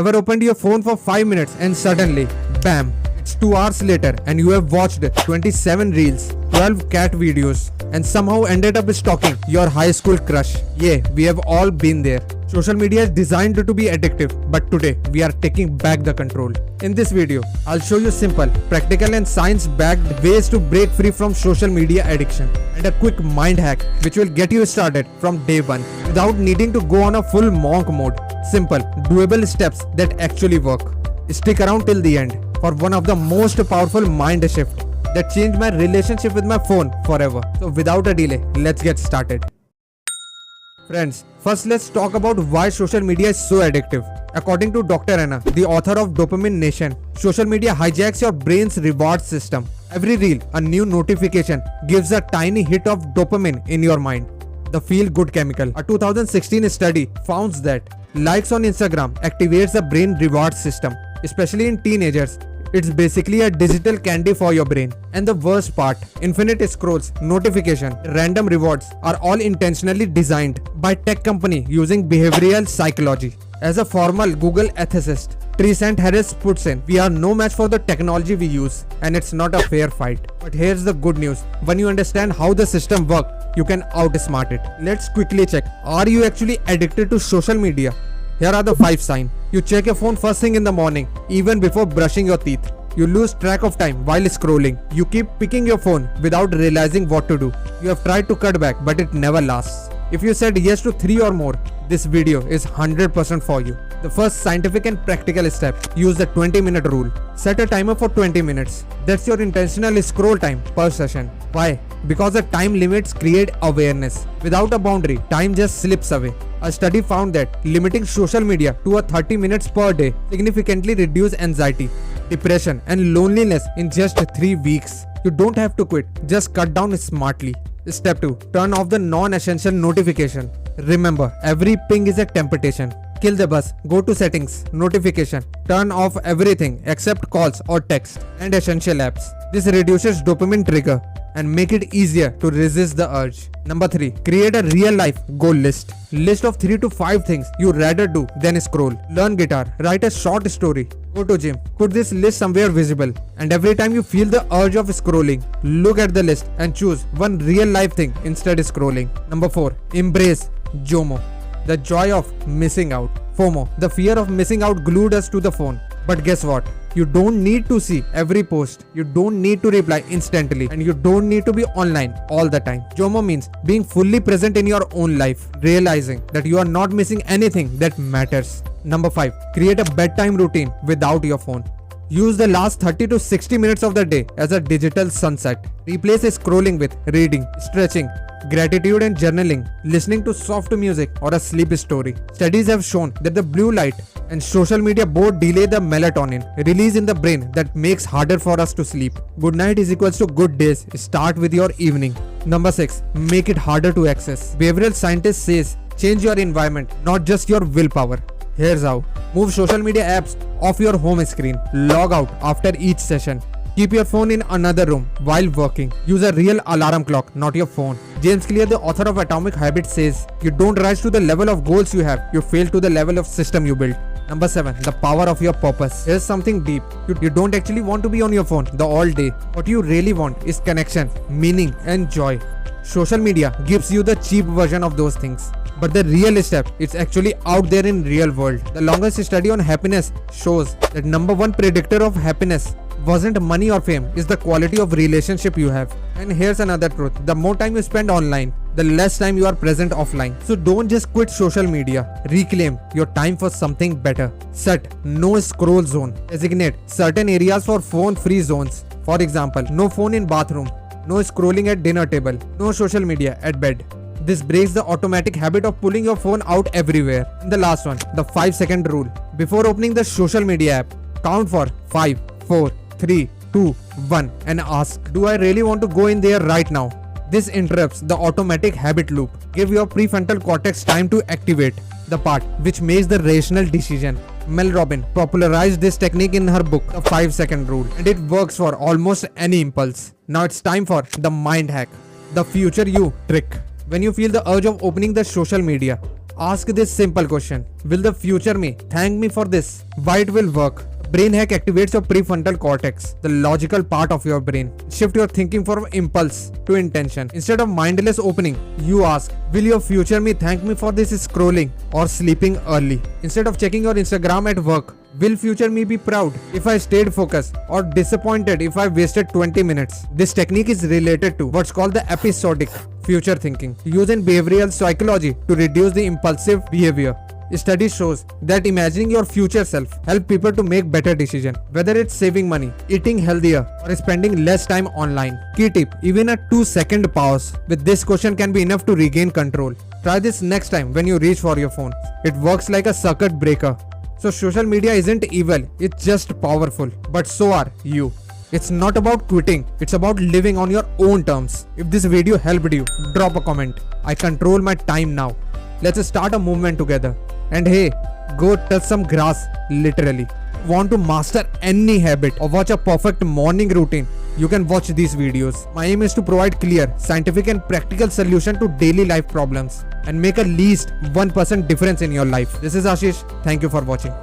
Ever opened your phone for 5 minutes and suddenly, bam, it's 2 hours later and you have watched 27 reels, 12 cat videos and somehow ended up stalking your high school crush? Yeah, we have all been there. Social media is designed to be addictive, but today we are taking back the control. In this video, I'll show you simple, practical and science-backed ways to break free from social media addiction and a quick mind hack which will get you started from day one without needing to go on a full monk mode. Simple, doable steps that actually work. Stick around till the end for one of the most powerful mind shift that changed my relationship with my phone forever. So without a delay, let's get started. Friends, first let's talk about why social media is so addictive. According to Dr. Anna, the author of Dopamine Nation, social media hijacks your brain's reward system. Every reel, a new notification, gives a tiny hit of dopamine in your mind, the feel-good chemical. A 2016 study found that likes on Instagram activates the brain reward system, especially in teenagers. It's basically a digital candy for your brain. And the worst part, infinite scrolls, notification, random rewards are all intentionally designed by tech company using behavioral psychology. As a former Google ethicist, Trisant Harris puts in, we are no match for the technology we use and it's not a fair fight. But here's the good news, when you understand how the system works, you can outsmart it. Let's quickly check, are you actually addicted to social media? Here are the 5 signs. You check your phone first thing in the morning, even before brushing your teeth. You lose track of time while scrolling. You keep picking your phone without realizing what to do. You have tried to cut back, but it never lasts. If you said yes to 3 or more, this video is 100% for you. The first scientific and practical step, use the 20-minute rule. Set a timer for 20 minutes. That's your intentional scroll time per session. Why? Because the time limits create awareness. Without a boundary, time just slips away. A study found that limiting social media to a 30 minutes per day significantly reduced anxiety, depression and loneliness in just 3 weeks. You don't have to quit, just cut down smartly. Step 2. Turn off the non-essential notification. Remember, every ping is a temptation. Kill the buzz, go to settings, notification, turn off everything except calls or text and essential apps. This reduces dopamine trigger and make it easier to resist the urge. Number 3. Create a real life goal list. List of 3 to 5 things you'd rather do than scroll. Learn guitar, write a short story, go to gym. Put this list somewhere visible and every time you feel the urge of scrolling, look at the list and choose one real life thing instead of scrolling. Number 4. Embrace JOMO, the joy of missing out. FOMO, the fear of missing out glued us to the phone. But guess what? You don't need to see every post, you don't need to reply instantly, and you don't need to be online all the time. JOMO means being fully present in your own life, realizing that you are not missing anything that matters. Number 5. Create a bedtime routine without your phone. Use the last 30 to 60 minutes of the day as a digital sunset. Replace scrolling with reading, stretching, gratitude and journaling, listening to soft music or a sleep story. Studies have shown that the blue light and social media both delay the melatonin release in the brain that makes harder for us to sleep. Good night is equals to good days. Start with your evening. Number 6. Make it harder to access. Behavioral scientist says change your environment, not just your willpower. Here's how. Move social media apps off your home screen. Log out after each session. Keep your phone in another room while working. Use a real alarm clock, not your phone. James Clear, the author of Atomic Habits, says, you don't rise to the level of goals you have, you fail to the level of system you built. Number 7. The power of your purpose. Here's something deep. You don't actually want to be on your phone the all day. What you really want is connection, meaning and joy. Social media gives you the cheap version of those things. But the real step is actually out there in real world. The longest study on happiness shows that number 1 predictor of happiness wasn't money or fame, is the quality of relationship you have. And here's another truth, the more time you spend online, the less time you are present offline. So don't just quit social media, reclaim your time for something better. Set no scroll zone. Designate certain areas for phone free zones. For example, no phone in bathroom, no scrolling at dinner table, no social media at bed. This breaks the automatic habit of pulling your phone out everywhere. And the last one, the 5-second rule. Before opening the social media app, count for 5, 4, 3, 2, 1 and ask, do I really want to go in there right now? This interrupts the automatic habit loop. Give your prefrontal cortex time to activate, the part which makes the rational decision. Mel Robbins popularized this technique in her book, The 5-Second Rule, and it works for almost any impulse. Now it's time for the mind hack, the future you trick. When you feel the urge of opening the social media, Ask this simple question. Will the future me thank me for this? Why it will work? Brain hack activates your prefrontal cortex, the logical part of your brain. Shift your thinking from impulse to intention. Instead of mindless opening, you ask, will your future me thank me for this scrolling or sleeping early? Instead of checking your Instagram at work, will future me be proud if I stayed focused or disappointed if I wasted 20 minutes? This technique is related to what's called the episodic future thinking, used in behavioral psychology to reduce the impulsive behavior. Study shows that imagining your future self helps people to make better decisions, whether it's saving money, eating healthier, or spending less time online. Key tip: even a 2-second pause with this question can be enough to regain control. Try this next time when you reach for your phone. It works like a circuit breaker. So social media isn't evil, it's just powerful. But so are you. It's not about quitting, it's about living on your own terms. If this video helped you, drop a comment. I control my time now. Let's start a movement together. And hey, go touch some grass, literally. Want to master any habit or watch a perfect morning routine? You can watch these videos. My aim is to provide clear, scientific and practical solution to daily life problems and make at least 1% difference in your life. This is Ashish. Thank you for watching.